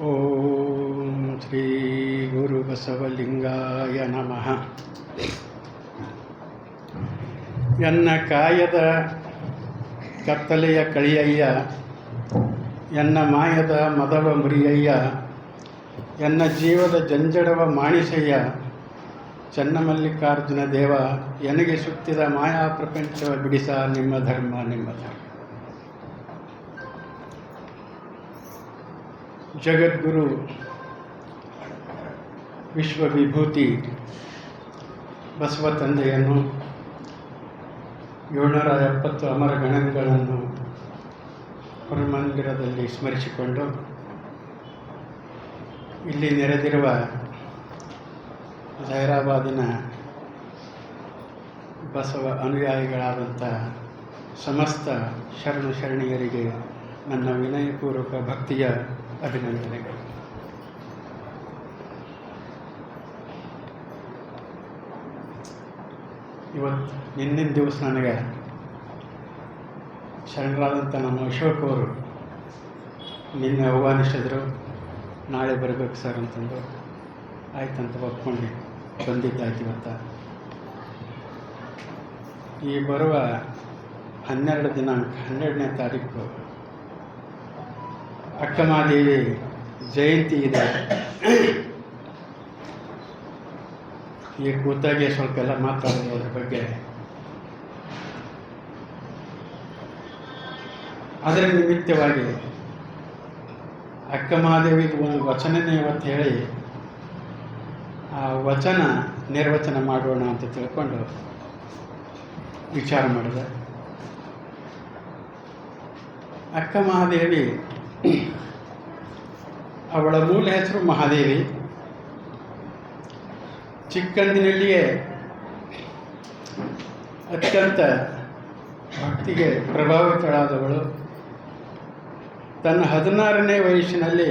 ಓಂ ಶ್ರೀ ಗುರು ಬಸವಲಿಂಗಾಯ ನಮಃ. ಎನ್ನ ಕಾಯದ ಕತ್ತಲೆಯ ಕಳಿಯಯ್ಯ, ಎನ್ನ ಮಾಯದ ಮದವ ಮುರಿಯಯ್ಯ, ಎನ್ನ ಜೀವದ ಜಂಜಡವ ಮಾಣಿಸಯ್ಯ, ಚನ್ನಮಲ್ಲಿಕಾರ್ಜುನ ದೇವ, ಎನಗೆ ಸುತ್ತಿದ ಮಾಯಾ ಪ್ರಪಂಚವ ಬಿಡಿಸ ನಿಮ್ಮ ಧರ್ಮ ನಿಮ್ಮ ಧರ್ಮ. ಜಗದ್ಗುರು ವಿಶ್ವವಿಭೂತಿ ಬಸವ ತಂದೆಯನ್ನು 770 ಅಮರ ಗಣಗಳನ್ನು ಹೊರಮಂದಿರದಲ್ಲಿ ಸ್ಮರಿಸಿಕೊಂಡು ಇಲ್ಲಿ ನೆರೆದಿರುವ ಹೈದರಾಬಾದಿನ ಬಸವ ಅನುಯಾಯಿಗಳಾದಂಥ ಸಮಸ್ತ ಶರಣು ಶರಣೀಯರಿಗೆ ನನ್ನ ವಿನಯಪೂರ್ವಕ ಭಕ್ತಿಯ ಅಭಿನಂದನೆಗಳು. ಇವತ್ತು ನಿನ್ನಿನ ದಿವಸ ನನಗೆ ಶರಣರಾದಂಥ ನಮ್ಮ ಅಶೋಕ್ ಅವರು ನಿನ್ನೆ ಆಹ್ವಾನಿಸಿದ್ರು, ನಾಳೆ ಬರಬೇಕು ಸರ್ ಅಂತಂದು. ಆಯ್ತಂತ ಒಪ್ಕೊಂಡು ಬಂದಿದ್ದಾಯ್ತು. ಇವತ್ತು ಈ ಬರುವ 12 ದಿನಾಂಕ 12ನೇ ತಾರೀಕು ಅಕ್ಕಮಹಾದೇವಿ ಜಯಂತಿ ಇದೆ. ಈ ಕೂತಾಗೆ ಸ್ವಲ್ಪ ಎಲ್ಲ ಮಾತಾಡೋದು ಅದ್ರ ಬಗ್ಗೆ. ಅದರ ನಿಮಿತ್ತವಾಗಿ ಅಕ್ಕಮಹಾದೇವಿಗೆ ಒಂದು ವಚನನೇ ಇವತ್ತು ಹೇಳಿ ಆ ವಚನ ನಿರ್ವಚನ ಮಾಡೋಣ ಅಂತ ತಿಳ್ಕೊಂಡು ವಿಚಾರ ಮಾಡಿದೆ. ಅಕ್ಕಮಹಾದೇವಿ, ಅವಳ ಮೂಲ ಹೆಸರು ಮಹಾದೇವಿ. ಚಿಕ್ಕಂದಿನಲ್ಲಿಯೇ ಅತ್ಯಂತ ಭಕ್ತಿಗೆ ಪ್ರಭಾವಿತಳಾದವಳು. ತನ್ನ 16ನೇ ವಯಸ್ಸಿನಲ್ಲಿ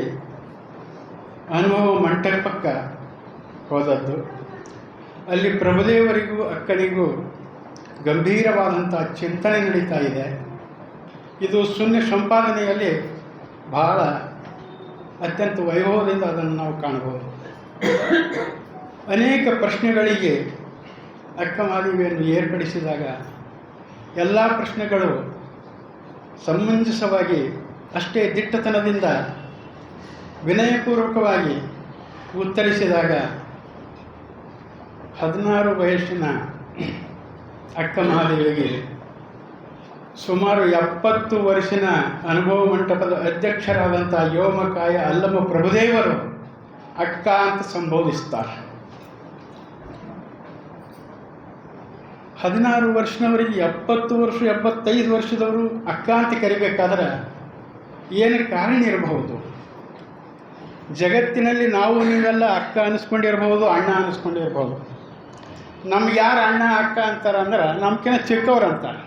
ಅನುಭವ ಮಂಟಪಕ್ಕೆ ಹೋದದ್ದು. ಅಲ್ಲಿ ಪ್ರಭುದೇವರಿಗೂ ಅಕ್ಕನಿಗೂ ಗಂಭೀರವಾದಂಥ ಚಿಂತನೆ ನಡೀತಾ ಇದೆ. ಇದು ಶೂನ್ಯ ಸಂಪಾದನೆಯಲ್ಲಿ ಬಹಳ ಅತ್ಯಂತ ವೈಭವದಿಂದ ಅದನ್ನು ನಾವು ಕಾಣಬಹುದು. ಅನೇಕ ಪ್ರಶ್ನೆಗಳಿಗೆ ಅಕ್ಕಮಹಾದೇವಿಯನ್ನು ಏರ್ಪಡಿಸಿದಾಗ ಎಲ್ಲ ಪ್ರಶ್ನೆಗಳು ಸಮಂಜಸವಾಗಿ, ಅಷ್ಟೇ ದಿಟ್ಟತನದಿಂದ ವಿನಯಪೂರ್ವಕವಾಗಿ ಉತ್ತರಿಸಿದಾಗ 16 ವಯಸ್ಸಿನ ಅಕ್ಕಮಹಾದೇವಿಗೆ ಸುಮಾರು 70 ವರ್ಷಿನ ಅನುಭವ ಮಂಟಪದ ಅಧ್ಯಕ್ಷರಾದಂಥ ಯೋಮಕಾಯ ಅಲ್ಲಮ ಪ್ರಭುದೇವರು ಅಕ್ಕ ಅಂತ ಸಂಬೋಧಿಸ್ತಾರೆ. 16 ವರ್ಷದವರಿಗೆ 70 ವರ್ಷ 75 ವರ್ಷದವರು ಅಕ್ಕ ಅಂತ ಕರಿಬೇಕಾದ್ರೆ ಏನು ಕಾರಣ ಇರಬಹುದು? ಜಗತ್ತಿನಲ್ಲಿ ನಾವು ನೀವೆಲ್ಲ ಅಕ್ಕ ಅನ್ನಿಸ್ಕೊಂಡಿರ್ಬೋದು, ಅಣ್ಣ ಅನ್ನಿಸ್ಕೊಂಡಿರ್ಬೋದು. ನಮ್ಗೆ ಯಾರು ಅಣ್ಣ ಅಕ್ಕ ಅಂತಾರೆ ಅಂದ್ರೆ ನಮ್ಗಿಂತ ಚಿಕ್ಕವ್ರು ಅಂತಾರೆ.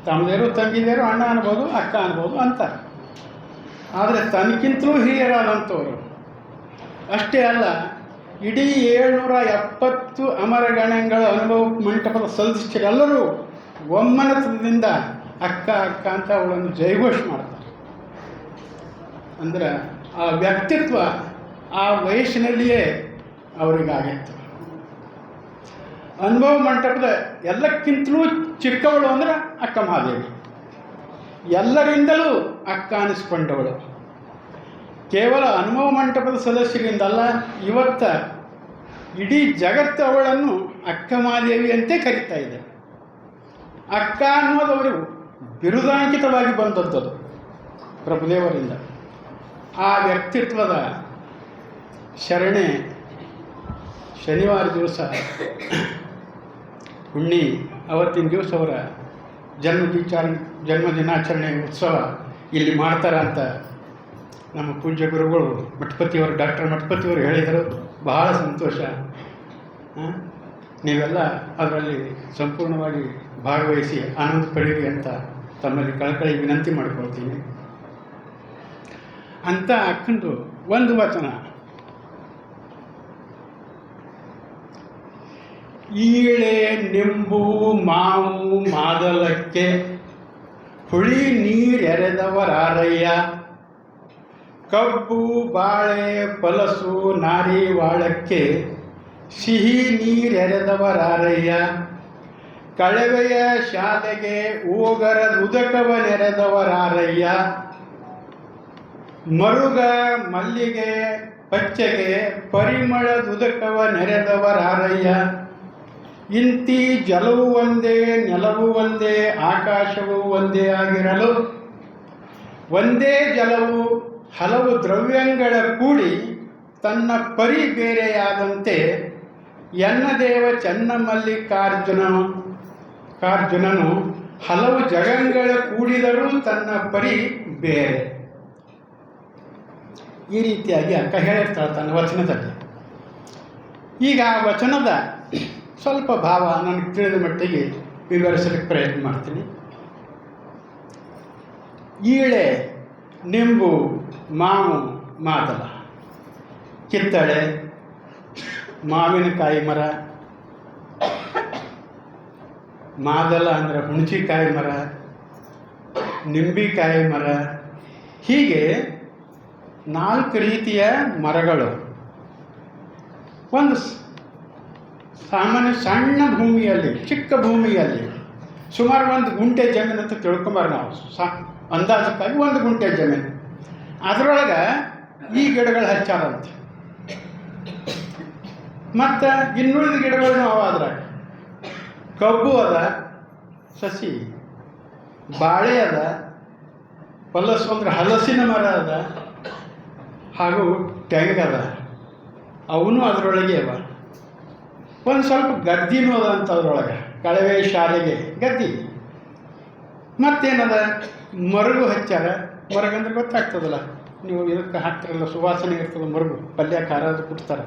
ತಮ್ಮದೇರು ತಂಗಿದೇರು ಅಣ್ಣ ಅನ್ಬೋದು, ಅಕ್ಕ ಅನ್ಬೋದು ಅಂತಾರೆ. ಆದರೆ ತನಗಿಂತಲೂ ಹಿರಿಯರಾದಂಥವ್ರು ಅಷ್ಟೇ ಅಲ್ಲ, ಇಡೀ 770 ಅಮರಗಣಗಳ ಅನುಭವ ಮಂಟಪದ ಸದಸ್ಯರೆಲ್ಲರೂ ಒಮ್ಮನತದಿಂದ ಅಕ್ಕ ಅಕ್ಕ ಅಂತ ಅವಳನ್ನು ಜಯಘೋಷ ಮಾಡ್ತಾರೆ. ಅಂದ್ರೆ ಆ ವ್ಯಕ್ತಿತ್ವ ಆ ವಯಸ್ಸಿನಲ್ಲಿಯೇ ಅವರಿಗಾಗಿತ್ತು. ಅನುಭವ ಮಂಟಪದ ಎಲ್ಲಕ್ಕಿಂತಲೂ ಚಿಕ್ಕವಳು ಅಂದ್ರೆ ಅಕ್ಕಮಹಾದೇವಿ. ಎಲ್ಲರಿಂದಲೂ ಅಕ್ಕ ಅನ್ನಿಸ್ಕೊಂಡವಳು. ಕೇವಲ ಅನುಭವ ಮಂಟಪದ ಸದಸ್ಯರಿಂದಲ್ಲ, ಇವತ್ತ ಇಡೀ ಜಗತ್ತು ಅವಳನ್ನು ಅಕ್ಕಮಹಾದೇವಿ ಅಂತೇ ಕರೀತಾ ಇದೆ. ಅಕ್ಕ ಅನ್ನೋದು ಅವರಿಗೆ ಬಿರುದಾಂಕಿತವಾಗಿ ಬಂದದ್ದು ಪ್ರಭುದೇವರಿಂದ. ಆ ವ್ಯಕ್ತಿತ್ವದ ಶರಣೆ ಶನಿವಾರ ದಿವಸ ಹುಣ್ಣಿ, ಅವತ್ತಿನ ದಿವಸ ಅವರ ಜನ್ಮದಿನಾಚರಣೆ ಉತ್ಸವ ಇಲ್ಲಿ ಮಾಡ್ತಾರ ಅಂತ ನಮ್ಮ ಪೂಜ್ಯ ಗುರುಗಳು ಮಠಪತಿಯವರು, ಡಾಕ್ಟರ್ ಮಠಪತಿಯವರು ಹೇಳಿದರು. ಬಹಳ ಸಂತೋಷ. ನೀವೆಲ್ಲ ಅದರಲ್ಲಿ ಸಂಪೂರ್ಣವಾಗಿ ಭಾಗವಹಿಸಿ ಆನಂದ ಪಡೀರಿ ಅಂತ ತಮ್ಮಲ್ಲಿ ಕಳಕಳಿ ವಿನಂತಿ ಮಾಡ್ಕೊಳ್ತೀನಿ ಅಂತ ಅಕ್ಕಂದು ಒಂದು ವಚನ. ಈಳೆ ನಿಂಬು ಮಾವು ಮಾದಲಕ್ಕೆ ಹುಳಿ ನೀರೆರೆದವರಾರಯ್ಯ, ಕಬ್ಬು ಬಾಳೆ ಪಲಸು ನಾರಿ ವಾಳಕ್ಕೆ ಸಿಹಿ ನೀರೆರೆದವರಾರಯ್ಯ. ಕಳವೆಯ ಶಾಲೆಗೆ ಓಗರ ಉದಕವ ನೆರೆದವರಾರಯ್ಯ. ಮರುಗ ಮಲ್ಲಿಗೆ ಪಚ್ಚೆಗೆ ಪರಿಮಳದುದಕವ ನೆರೆದವರಾರಯ್ಯ. ಇಂತಿ ಜಲವು ಒಂದೇ ನೆಲವು ಒಂದೇ ಆಕಾಶವು ಒಂದೇ ಆಗಿರಲು ಒಂದೇ ಜಲವು ಹಲವು ದ್ರವ್ಯಗಳ ಕೂಡಿ ತನ್ನ ಪರಿ ಬೇರೆಯಾದಂತೆ ಎನ್ನದೇವ ಚನ್ನಮಲ್ಲಿಕಾರ್ಜುನನು ಹಲವು ಜಗಂಗಳ ಕೂಡಿದರೂ ತನ್ನ ಪರಿ ಬೇರೆ. ಈ ರೀತಿಯಾಗಿ ಅಕ್ಕ ಹೇಳಿರ್ತಾಳೆ ತನ್ನ ವಚನದಲ್ಲಿ. ಈಗ ಆ ವಚನದ ಸ್ವಲ್ಪ ಭಾವ ನನಗೆ ತಿಳಿದ ಮಟ್ಟಿಗೆ ವಿವರಿಸಲಿಕ್ಕೆ ಪ್ರಯತ್ನ ಮಾಡ್ತೀನಿ. ಈಳೆ, ನಿಂಬು, ಮಾವು, ಮಾದಲ, ಕಿತ್ತಳೆ, ಮಾವಿನಕಾಯಿ ಮರ, ಮಾದಲ ಅಂದರೆ ಹುಣಸಿಕಾಯಿ ಮರ, ನಿಂಬಿಕಾಯಿ ಮರ, ಹೀಗೆ 4 ರೀತಿಯ ಮರಗಳು ಒಂದು ಸಾಮಾನ್ಯ ಸಣ್ಣ ಭೂಮಿಯಲ್ಲಿ, ಚಿಕ್ಕ ಭೂಮಿಯಲ್ಲಿ, ಸುಮಾರು 1 ಗುಂಟೆ ಜಮೀನು ಅಂತ ತಿಳ್ಕೊಂಬಾರ ನಾವು. ಅಂದಾಜಕ್ಕಾಗಿ 1 ಗುಂಟೆ ಜಮೀನು, ಅದರೊಳಗೆ ಈ ಗಿಡಗಳು ಹಚ್ಚಾರಂತೆ. ಮತ್ತು ಇನ್ನುಳಿದ ಗಿಡಗಳು ಅವ ಅದ್ರಾಗ ಕಬ್ಬು ಅದ, ಸಸಿ, ಬಾಳೆ ಅದ, ಪಲಸು ಅಂದ್ರೆ ಹಲಸಿನ ಮರ ಅದ, ಹಾಗೂ ತೆಂಗದ, ಅವನು ಅದರೊಳಗೆ ಅವ. ಒಂದು ಸ್ವಲ್ಪ ಗದ್ದಿನೂ ಅದ ಅಂತ ಅದ್ರೊಳಗೆ, ಕಳವೆ ಶಾಲೆಗೆ ಗದ್ದಿ. ಮತ್ತೇನದ, ಮರಗು ಹಚ್ಚಾರ. ಮರಗಂದ್ರೆ ಗೊತ್ತಾಗ್ತದಲ್ಲ, ನೀವು ಇದಕ್ಕೆ ಹಾಕ್ತಿರಲ್ಲ, ಸುವಾಸನೆ ಇರ್ತದೆ. ಮರಗು ಪಲ್ಯ ಖಾರ ಅದು ಬಿಡ್ತಾರೆ,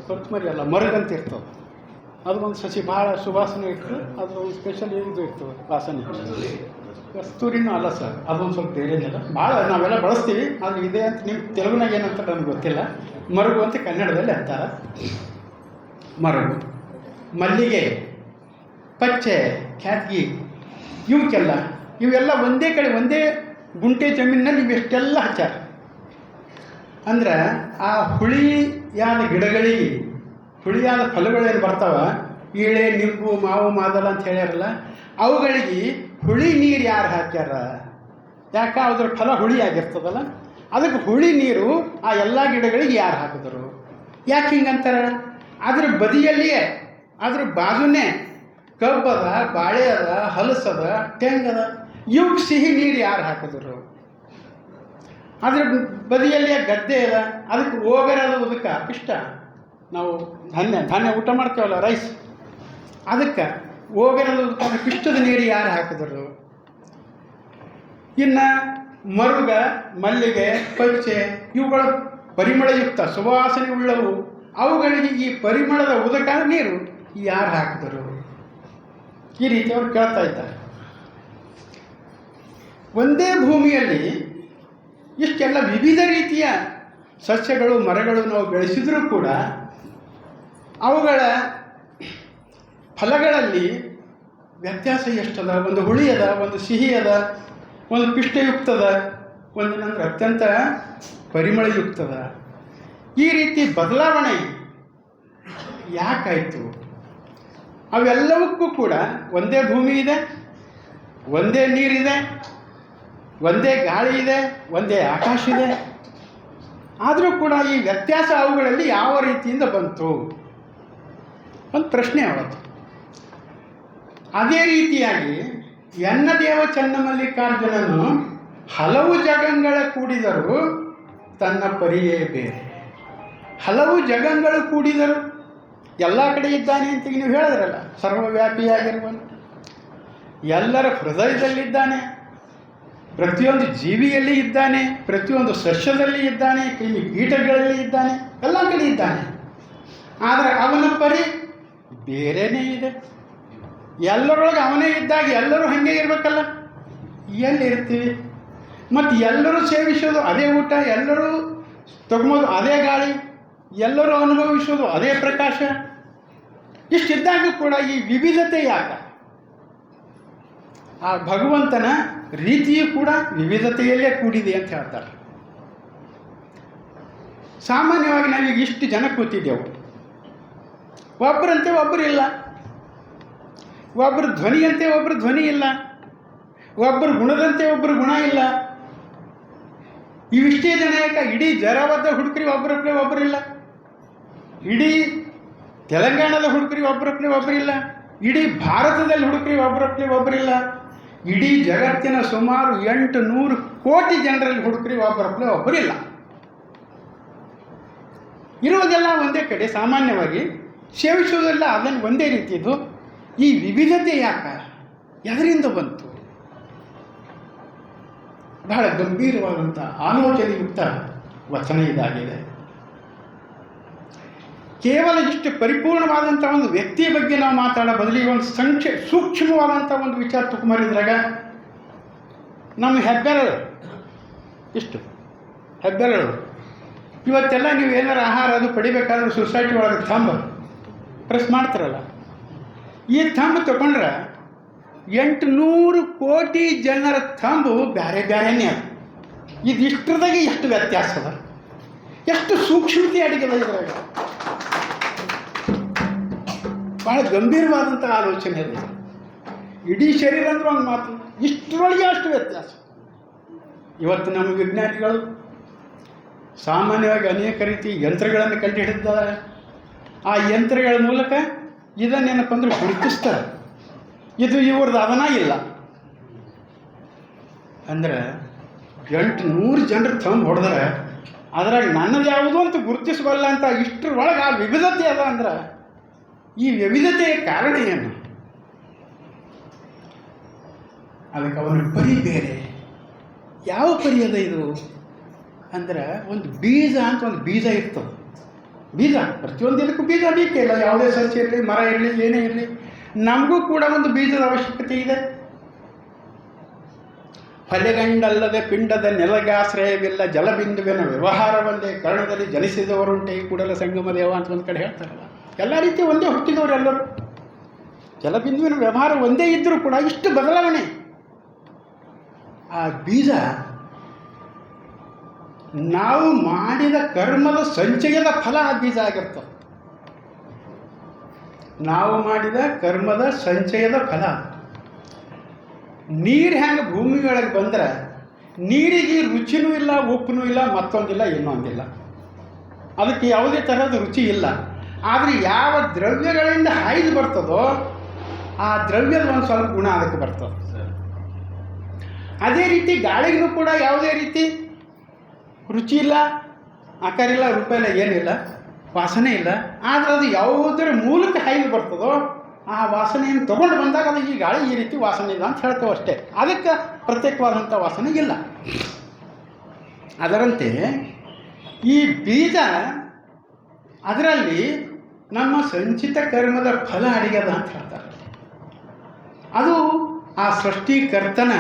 ಕೊತ್ತಂಬರಿ ಅಲ್ಲ ಮರಗಂತ ಇರ್ತದೆ. ಅದು ಒಂದು ಸಸಿ ಭಾಳ ಸುವಾಸನೆ ಇರ್ತದೆ. ಅದ್ರ ಒಂದು ಸ್ಪೆಷಲ್ ಇದು ಇರ್ತದೆ ವಾಸನೆ. ಕಸ್ತೂರಿನೂ ಅಲ್ಲ ಸರ್, ಅದೊಂದು ಸ್ವಲ್ಪ ಬೇರೆನಿಲ್ಲ. ಭಾಳ ನಾವೆಲ್ಲ ಬಳಸ್ತೀವಿ, ಆದರೆ ಇದೆ ಅಂತ ನಿಮ್ಮ ತೆಲುಗುನಾಗ ಏನಂತ ನನಗೆ ಗೊತ್ತಿಲ್ಲ. ಮರಗು ಅಂತ ಕನ್ನಡದಲ್ಲಿ ಅಂತಾರೆ. ಮರಗು, ಮಲ್ಲಿಗೆ, ಪಚ್ಚೆ, ಕ್ಯಾತ್ಗಿ, ಇವೆಲ್ಲ ಒಂದೇ ಕಡೆ ಒಂದೇ ಗುಂಟೆ ಜಮೀನಿನಲ್ಲಿ ಇವೆಷ್ಟೆಲ್ಲ ಹಚ್ಚಾರ. ಅಂದ್ರೆ ಆ ಹುಳಿಯಾದ ಗಿಡಗಳಿಗೆ ಹುಳಿಯಾದ ಫಲಗಳೇನು ಬರ್ತಾವ, ಈಳೆ, ನಿಂಬು, ಮಾವು, ಮಾದಲ ಅಂತ ಹೇಳ್ಯಾರಲ್ಲ, ಅವುಗಳಿಗೆ ಹುಳಿ ನೀರು ಯಾರು ಹಾಕ್ಯಾರ? ಯಾಕೆ ಅದ್ರ ಫಲ ಹುಳಿ ಆಗಿರ್ತದಲ್ಲ, ಅದಕ್ಕೆ ಹುಳಿ ನೀರು ಆ ಎಲ್ಲ ಗಿಡಗಳಿಗೆ ಯಾರು ಹಾಕಿದ್ರು? ಯಾಕೆ ಹಿಂಗಂತಾರೆ? ಅದ್ರ ಬದಿಯಲ್ಲಿಯೇ, ಅದ್ರ ಬಾಜುನೇ ಕಬ್ಬದ, ಬಾಳೆ ಅದ, ಹಲಸದ, ತೆಂಗದ, ಇವಕ್ಕೆ ಸಿಹಿ ನೀರು ಯಾರು ಹಾಕಿದ್ರು? ಅದ್ರ ಬದಿಯಲ್ಲಿಯೇ ಗದ್ದೆ ಅದ, ಅದಕ್ಕೆ ಓಗರದ ಉದಕ ಪಿಷ್ಟ, ನಾವು ಧಾನ್ಯ ಊಟ ಮಾಡ್ತೇವಲ್ಲ, ರೈಸ್, ಅದಕ್ಕೆ ಓಗರದ ಉದಕ ಪಿಷ್ಟದ ನೀರು ಯಾರು ಹಾಕಿದ್ರು? ಇನ್ನು ಮರುಗ, ಮಲ್ಲಿಗೆ, ಪಚ್ಚೆ, ಇವುಗಳು ಪರಿಮಳಯುಕ್ತ ಸುವಾಸನೆ ಉಳ್ಳವು. ಅವುಗಳಿಗೆ ಈ ಪರಿಮಳದ ಉದಕ ನೀರು ಯಾರು ಹಾಕಿದರು? ಈ ರೀತಿ ಅವರು ಕೇಳ್ತಾ ಇದ್ದಾರೆ. ಒಂದೇ ಭೂಮಿಯಲ್ಲಿ ಇಷ್ಟೆಲ್ಲ ವಿವಿಧ ರೀತಿಯ ಸಸ್ಯಗಳು, ಮರಗಳು ನಾವು ಬೆಳೆಸಿದರೂ ಕೂಡ ಅವುಗಳ ಫಲಗಳಲ್ಲಿ ವ್ಯತ್ಯಾಸ ಎಷ್ಟದ? ಒಂದು ಹುಳಿ ಅದ, ಒಂದು ಸಿಹಿ ಅದ, ಒಂದು ಪಿಷ್ಟಯುಕ್ತದ, ಒಂದೇನಂದ್ರೆ ಅತ್ಯಂತ ಪರಿಮಳಯುಕ್ತದ. ಈ ರೀತಿ ಬದಲಾವಣೆ ಯಾಕಾಯಿತು? ಅವೆಲ್ಲವಕ್ಕೂ ಕೂಡ ಒಂದೇ ಭೂಮಿ ಇದೆ, ಒಂದೇ ನೀರಿದೆ, ಒಂದೇ ಗಾಳಿ ಇದೆ, ಒಂದೇ ಆಕಾಶ ಇದೆ. ಆದರೂ ಕೂಡ ಈ ವ್ಯತ್ಯಾಸ ಅವುಗಳಲ್ಲಿ ಯಾವ ರೀತಿಯಿಂದ ಬಂತು? ಒಂದು ಪ್ರಶ್ನೆ ಅವತ್ತು. ಅದೇ ರೀತಿಯಾಗಿ ಎನ್ನದೇವ ಚನ್ನಮಲ್ಲಿಕಾರ್ಜುನನು ಹಲವು ಜಗಂಗಳ ಕೂಡಿದರು ತನ್ನ ಪರಿಯೇ ಬೇರೆ. ಹಲವು ಜಗಂಗಳು ಕೂಡಿದರು, ಎಲ್ಲ ಕಡೆ ಇದ್ದಾನೆ ಅಂತ ನೀವು ಹೇಳಿದ್ರಲ್ಲ, ಸರ್ವವ್ಯಾಪಿಯಾಗಿರುವನು, ಎಲ್ಲರ ಹೃದಯದಲ್ಲಿದ್ದಾನೆ, ಪ್ರತಿಯೊಂದು ಜೀವಿಯಲ್ಲಿ ಇದ್ದಾನೆ, ಪ್ರತಿಯೊಂದು ಸಸ್ಯದಲ್ಲಿ ಇದ್ದಾನೆ, ಕ್ರಿಮಿ ಕೀಟಗಳಲ್ಲಿ ಇದ್ದಾನೆ, ಎಲ್ಲ ಕಡೆ ಇದ್ದಾನೆ. ಆದರೆ ಅವನ ಪರಿ ಬೇರೆಯೇ ಇದೆ. ಎಲ್ಲರೊಳಗೆ ಅವನೇ ಇದ್ದಾಗ ಎಲ್ಲರೂ ಹಾಗೆ ಇರಬೇಕಲ್ಲ, ಎಲ್ಲಿರ್ತೀವಿ? ಮತ್ತು ಎಲ್ಲರೂ ಸೇವಿಸೋದು ಅದೇ ಊಟ, ಎಲ್ಲರೂ ತಗೊಂಬೋದು ಅದೇ ಗಾಳಿ, ಎಲ್ಲರೂ ಅನುಭವಿಸೋದು ಅದೇ ಪ್ರಕಾಶ. ಇಷ್ಟಿದ್ದಾಗ ಕೂಡ ಈ ವಿವಿಧತೆ ಯಾಕೆ? ಆ ಭಗವಂತನ ರೀತಿಯೂ ಕೂಡ ವಿವಿಧತೆಯಲ್ಲೇ ಕೂಡಿದೆ ಅಂತ ಹೇಳ್ತಾರೆ. ಸಾಮಾನ್ಯವಾಗಿ ನಾವೀಗ ಇಷ್ಟು ಜನ ಕೂತಿದ್ದೆವು, ಒಬ್ಬರಂತೆ ಒಬ್ಬರಿಲ್ಲ, ಒಬ್ಬರು ಧ್ವನಿಯಂತೆ ಒಬ್ಬರು ಧ್ವನಿ ಇಲ್ಲ, ಒಬ್ಬರು ಗುಣದಂತೆ ಒಬ್ಬರು ಗುಣ ಇಲ್ಲ. ಇವಿಷ್ಟೇ ಜನ ಯಾಕೆ ಇಡೀ ಜರಾವದ್ದ ಹುಡುಕ್ರಿ ಒಬ್ಬರಪ್ಪಲೆ ಒಬ್ಬರಿಲ್ಲ, ಇಡೀ ತೆಲಂಗಾಣದ ಹುಡುಕ್ರಿ ಒಬ್ಬರಪ್ಪಲೆ ಒಬ್ಬರಿಲ್ಲ, ಇಡೀ ಭಾರತದಲ್ಲಿ ಹುಡುಕ್ರಿ ಒಬ್ಬರಪ್ಪಲೆ ಒಬ್ಬರಿಲ್ಲ, ಇಡೀ ಜಗತ್ತಿನ ಸುಮಾರು 800 ಕೋಟಿ ಜನರಲ್ಲಿ ಹುಡುಕ್ರಿ ಒಬ್ಬರಪ್ಪಲೆ ಒಬ್ಬರಿಲ್ಲ. ಇರುವುದೆಲ್ಲ ಒಂದೇ ಕಡೆ, ಸಾಮಾನ್ಯವಾಗಿ ಸೇವಿಸುವುದೆಲ್ಲ ಅದನ್ನು ಒಂದೇ ರೀತಿಯದು. ಈ ವಿವಿಧತೆ ಯಾಕೆ, ಎದರಿಂದ ಬಂತು? ಬಹಳ ಗಂಭೀರವಾದಂಥ ಆಲೋಚನೆಯುಕ್ತ ವಚನ ಇದಾಗಿದೆ. ಕೇವಲ ಇಷ್ಟು ಪರಿಪೂರ್ಣವಾದಂಥ ಒಂದು ವ್ಯಕ್ತಿಯ ಬಗ್ಗೆ ನಾವು ಮಾತಾಡೋ ಬದಲಿಗೆ ಒಂದು ಸೂಕ್ಷ್ಮವಾದಂಥ ಒಂದು ವಿಚಾರ ತುಕುಮಾರಿದ್ರಾಗ ನಮ್ಮ ಹೆಬ್ಬೆರಳು, ಇಷ್ಟು ಹೆಬ್ಬೆರಳು, ಇವತ್ತೆಲ್ಲ ನೀವು ಏನಾರು ಆಹಾರ ಅದು ಪಡಿಬೇಕಾದ್ರೆ ಸೊಸೈಟಿ ಒಳಗೆ ಥಂಬ್ ಪ್ರೆಸ್ ಮಾಡ್ತಾರಲ್ಲ, ಈ ಥಂಬ್ ತಗೊಂಡ್ರೆ 800 ಕೋಟಿ ಜನರ ಥಂಬು ಬೇರೆ ಬೇರೆನೇ ಅದು. ಇದು ಇಷ್ಟರದಾಗೆ ಎಷ್ಟು ವ್ಯತ್ಯಾಸ ಅದ, ಎಷ್ಟು ಸೂಕ್ಷ್ಮತೆ ಅಡಿಗೆದ ಇದ್ರಾಗ. ಭಾಳ ಗಂಭೀರವಾದಂಥ ಆಲೋಚನೆ ಅದು. ಇಡೀ ಶರೀರ ಅಂದ್ರೆ ಒಂದು ಮಾತು, ಇಷ್ಟರೊಳಗೆ ಅಷ್ಟು ವ್ಯತ್ಯಾಸ. ಇವತ್ತು ನಮ್ಮ ವಿಜ್ಞಾನಿಗಳು ಸಾಮಾನ್ಯವಾಗಿ ಅನೇಕ ರೀತಿ ಯಂತ್ರಗಳನ್ನು ಕಂಡುಹಿಡಿದಿದ್ದಾರೆ. ಆ ಯಂತ್ರಗಳ ಮೂಲಕ ಇದನ್ನೇನಪ್ಪ ಅಂದ್ರೆ ಗುರುತಿಸ್ತಾರೆ, ಇದು ಇವ್ರದ್ದು ಅದನ್ನ ಇಲ್ಲ ಅಂದ್ರೆ 800 ಜನರು ಥಂಬ್ ಹೊಡೆದ್ರೆ ಅದ್ರಾಗ ನನ್ನದು ಯಾವುದು ಅಂತ ಗುರುತಿಸಬಲ್ಲ ಅಂತ ಇಷ್ಟರೊಳಗೆ ಆ ವಿವಿಧತೆ ಅದ. ಅಂದ್ರೆ ಈ ವಿವಿಧತೆಯ ಕಾರಣ ಏನು? ಅದಕ್ಕೆ ಅವನ ಪರಿ ಬೇರೆ. ಯಾವ ಪರಿ ಅದ ಇದು ಅಂದ್ರೆ, ಒಂದು ಬೀಜ ಅಂತ ಒಂದು ಬೀಜ ಇರ್ತದೆ. ಬೀಜ ಪ್ರತಿಯೊಂದಕ್ಕೂ ಬೀಜ ಬೇಕೇ ಇಲ್ಲ, ಯಾವುದೇ ಸಸ್ಯ ಇರಲಿ, ಮರ ಇರಲಿ, ಏನೇ ಇರಲಿ, ನಮಗೂ ಕೂಡ ಒಂದು ಬೀಜದ ಅವಶ್ಯಕತೆ ಇದೆ. ಫಲೆಗಂಡಲ್ಲದೆ ಪಿಂಡದ ನೆಲಗಾಶ್ರಯವಿಲ್ಲ, ಜಲಬಿಂದುವಿನ ವ್ಯವಹಾರವಲ್ಲದೆ ಕರ್ಣದಲ್ಲಿ ಜನಿಸಿದವರುಂಟೆ ಈ ಕೂಡಲ ಸಂಗಮ ದೇವ ಅಂತ ಒಂದು ಕಡೆ ಹೇಳ್ತಾರಲ್ಲ. ಎಲ್ಲ ರೀತಿ ಒಂದೇ ಹುಟ್ಟಿದವರು ಎಲ್ಲರೂ. ಜಲಬಿಂದುವಿನ ವ್ಯವಹಾರ ಒಂದೇ ಇದ್ದರೂ ಕೂಡ ಇಷ್ಟು ಬದಲಾವಣೆ. ಆ ಬೀಜ ನಾವು ಮಾಡಿದ ಕರ್ಮದ ಸಂಚಯದ ಫಲ ಆ ಬೀಜ ಆಗಿರ್ತದೆ. ನಾವು ಮಾಡಿದ ಕರ್ಮದ ಸಂಚಯದ ಫಲ. ನೀರು ಹೆಂಗೆ ಭೂಮಿ ಒಳಗೆ ಬಂದ್ರೆ ನೀರಿಗೆ ರುಚಿನೂ ಇಲ್ಲ, ಉಪ್ಪನೂ ಇಲ್ಲ, ಮತ್ತೊಂದಿಲ್ಲ, ಇನ್ನೊಂದಿಲ್ಲ, ಅದಕ್ಕೆ ಯಾವುದೇ ಥರದ ರುಚಿ ಇಲ್ಲ. ಆದರೆ ಯಾವ ದ್ರವ್ಯಗಳಿಂದ ಹಾಯ್ದು ಬರ್ತದೋ ಆ ದ್ರವ್ಯದ ಒಂದು ಸ್ವಲ್ಪ ಗುಣ ಅದಕ್ಕೆ ಬರ್ತದೆ. ಅದೇ ರೀತಿ ಗಾಳಿಗೂ ಕೂಡ ಯಾವುದೇ ರೀತಿ ರುಚಿ ಇಲ್ಲ, ಆಕಾರ ಇಲ್ಲ, ರೂಪ ಇಲ್ಲ, ಏನಿಲ್ಲ, ವಾಸನೆ ಇಲ್ಲ. ಆದರೆ ಅದು ಯಾವುದರ ಮೂಲಕ ಹಾಯ್ದು ಬರ್ತದೋ ಆ ವಾಸನೆಯನ್ನು ತೊಗೊಂಡು ಬಂದಾಗ ಅದು ಈ ಗಾಳಿ ಈ ರೀತಿ ವಾಸನೆ ಇಲ್ಲ ಅಂತ ಹೇಳ್ತೇವೆ ಅಷ್ಟೇ. ಅದಕ್ಕೆ ಪ್ರತ್ಯೇಕವಾದಂಥ ವಾಸನೆ ಇಲ್ಲ. ಅದರಂತೆ ಈ ಬೀಜ ಅದರಲ್ಲಿ ನಮ್ಮ ಸಂಚಿತ ಕರ್ಮದ ಫಲ ಅಡಿಗೆದ ಅಂತ ಹೇಳ್ತಾರೆ. ಅದು ಆ ಸೃಷ್ಟಿಕರ್ತನ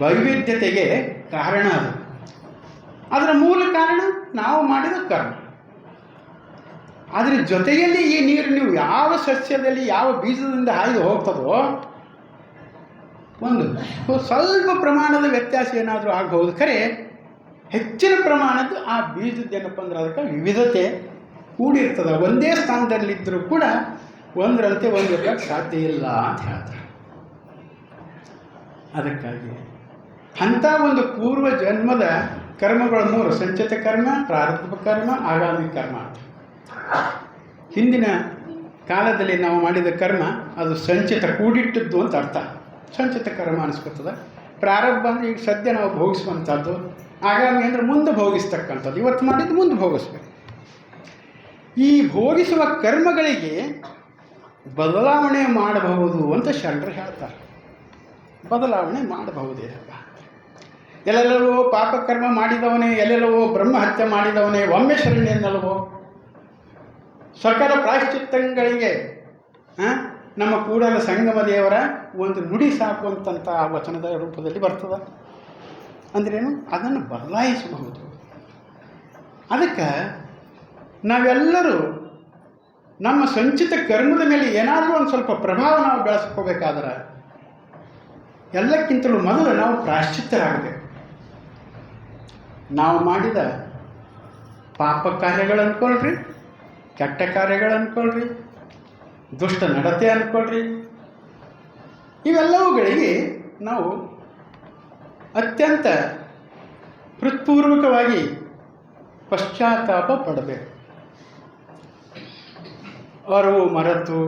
ವೈವಿಧ್ಯತೆಗೆ ಕಾರಣ. ಅದು ಅದರ ಮೂಲ ಕಾರಣ ನಾವು ಮಾಡಿದ ಕರ್ಮ. ಅದರ ಜೊತೆಯಲ್ಲಿ ಈ ನೀರು ನೀವು ಯಾವ ಸಸ್ಯದಲ್ಲಿ ಯಾವ ಬೀಜದಿಂದ ಹಾಯ್ದು ಹೋಗ್ತದೋ ಒಂದು ಸ್ವಲ್ಪ ಪ್ರಮಾಣದ ವ್ಯತ್ಯಾಸ ಏನಾದರೂ ಆಗಬಹುದು. ಖರೆ ಹೆಚ್ಚಿನ ಪ್ರಮಾಣದ್ದು ಆ ಬೀಜದ್ದೇನಪ್ಪ ಅಂದ್ರೆ ಅದಕ್ಕೆ ವಿವಿಧತೆ ಕೂಡಿರ್ತದೆ. ಒಂದೇ ಸ್ಥಾನದಲ್ಲಿದ್ದರೂ ಕೂಡ ಒಂದರಂತೆ ಒಂದು ಇರಕ್ಕೆ ಸಾಧ್ಯ ಇಲ್ಲ ಅಂತ ಹೇಳ್ತಾರೆ. ಅದಕ್ಕಾಗಿ ಅಂಥ ಒಂದು ಪೂರ್ವ ಜನ್ಮದ ಕರ್ಮಗಳು 3: ಸಂಚಿತ ಕರ್ಮ, ಪ್ರಾರಬ್ಧ ಕರ್ಮ, ಆಗಾಮಿ ಕರ್ಮ ಅಂತ. ಹಿಂದಿನ ಕಾಲದಲ್ಲಿ ನಾವು ಮಾಡಿದ ಕರ್ಮ ಅದು ಸಂಚಿತ ಕೂಡಿಟ್ಟದ್ದು ಅಂತ ಅರ್ಥ. ಸಂಚಿತ ಕರ್ಮ ಅನಿಸ್ಕೊತದೆ. ಪ್ರಾರಬ್ಧ ಅಂದರೆ ಈಗ ಸದ್ಯ ನಾವು ಭೋಗಿಸುವಂಥದ್ದು, ಆಗಾಮಿ ಅಂದರೆ ಮುಂದೆ ಭೋಗಿಸ್ತಕ್ಕಂಥದ್ದು. ಇವತ್ತು ಮಾಡಿದ್ದು ಮುಂದೆ ಭೋಗಿಸ್ಬೇಕು. ಈ ಭೋಗಿಸುವ ಕರ್ಮಗಳಿಗೆ ಬದಲಾವಣೆ ಮಾಡಬಹುದು ಅಂತ ಶರಣರು ಹೇಳ್ತಾರೆ. ಬದಲಾವಣೆ ಮಾಡಬಹುದೇ ಅಲ್ಲ. ಎಲ್ಲೆಲ್ಲವೋ ಪಾಪಕರ್ಮ ಮಾಡಿದವನೇ, ಎಲ್ಲೆಲ್ಲವೋ ಬ್ರಹ್ಮಹತ್ಯೆ ಮಾಡಿದವನೇ ಒಮ್ಮೆ ಶರಣೆಯನ್ನಲ್ವೋ. ಸಕಲ ಪ್ರಾಯಶ್ಚಿತ್ತಗಳಿಗೆ ನಮ್ಮ ಕೂಡಲ ಸಂಗಮ ದೇವರ ಒಂದು ನುಡಿ ಸಾಕುವಂಥ ವಚನದ ರೂಪದಲ್ಲಿ ಬರ್ತದೆ. ಅಂದ್ರೇನು? ಅದನ್ನು ಬದಲಾಯಿಸಬಹುದು. ಅದಕ್ಕೆ ನಾವೆಲ್ಲರೂ ನಮ್ಮ ಸಂಚಿತ ಕರ್ಮದ ಮೇಲೆ ಏನಾದರೂ ಒಂದು ಸ್ವಲ್ಪ ಪ್ರಭಾವ ನಾವು ಬೆಳೆಸ್ಕೋಬೇಕಾದ್ರೆ ಎಲ್ಲಕ್ಕಿಂತಲೂ ಮೊದಲು ನಾವು ಪ್ರಾಯಶ್ಚಿತ್ತರಾಗಬೇಕು. ನಾವು ಮಾಡಿದ ಪಾಪ ಕಾರ್ಯಗಳು ಅಂದ್ಕೊಳ್ರಿ, ಕೆಟ್ಟ ಕಾರ್ಯಗಳು ಅಂದ್ಕೊಳ್ರಿ, ದುಷ್ಟ ನಡತೆ ಅಂದ್ಕೊಳ್ರಿ, ಇವೆಲ್ಲವುಗಳಿಗೆ ನಾವು ಅತ್ಯಂತ ಹೃತ್ಪೂರ್ವಕವಾಗಿ ಪಶ್ಚಾತ್ತಾಪ ಪಡಬೇಕು. ಅರಿವು ಮರೆತು